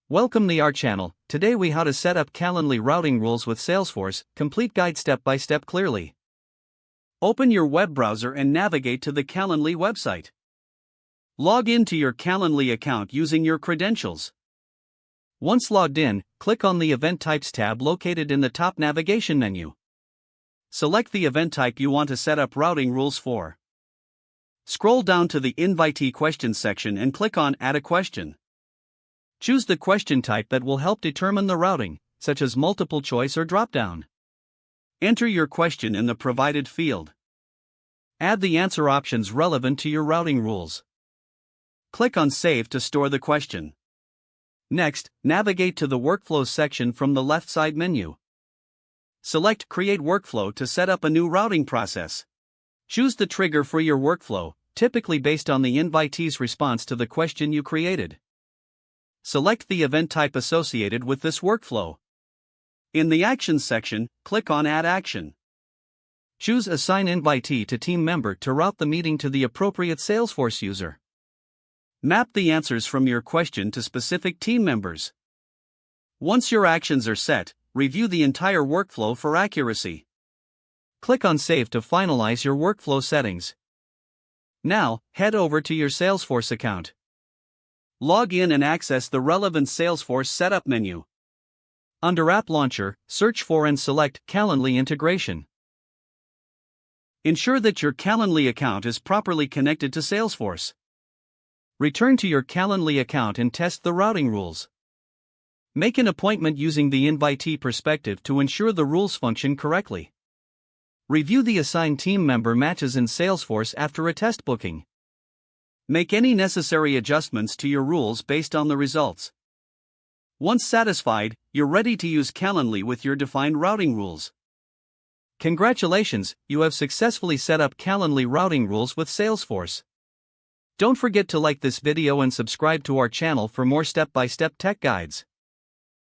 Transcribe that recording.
Welcome to our channel. Today we how to set up Calendly routing rules with Salesforce, complete guide step by step clearly. Open your web browser and navigate to the Calendly website. Log in to your Calendly account using your credentials. Once logged in, click on the Event Types tab located in the top navigation menu. Select the event type you want to set up routing rules for. Scroll down to the Invitee Questions section and click on Add a Question. Choose the question type that will help determine the routing, such as multiple choice or drop-down. Enter your question in the provided field. Add the answer options relevant to your routing rules. Click on Save to store the question. Next, navigate to the Workflows section from the left side menu. Select Create Workflow to set up a new routing process. Choose the trigger for your workflow, typically based on the invitee's response to the question you created. Select the event type associated with this workflow. In the Actions section, click on Add Action. Choose Assign Invitee to Team Member to route the meeting to the appropriate Salesforce user. Map the answers from your question to specific team members. Once your actions are set, review the entire workflow for accuracy. Click on Save to finalize your workflow settings. Now, head over to your Salesforce account. Log in and access the relevant Salesforce setup menu. Under App Launcher, search for and select Calendly Integration. Ensure that your Calendly account is properly connected to Salesforce. Return to your Calendly account and test the routing rules. Make an appointment using the invitee perspective to ensure the rules function correctly. Review the assigned team member matches in Salesforce after a test booking. Make any necessary adjustments to your rules based on the results. Once satisfied, you're ready to use Calendly with your defined routing rules. Congratulations, you have successfully set up Calendly routing rules with Salesforce. Don't forget to like this video and subscribe to our channel for more step-by-step tech guides.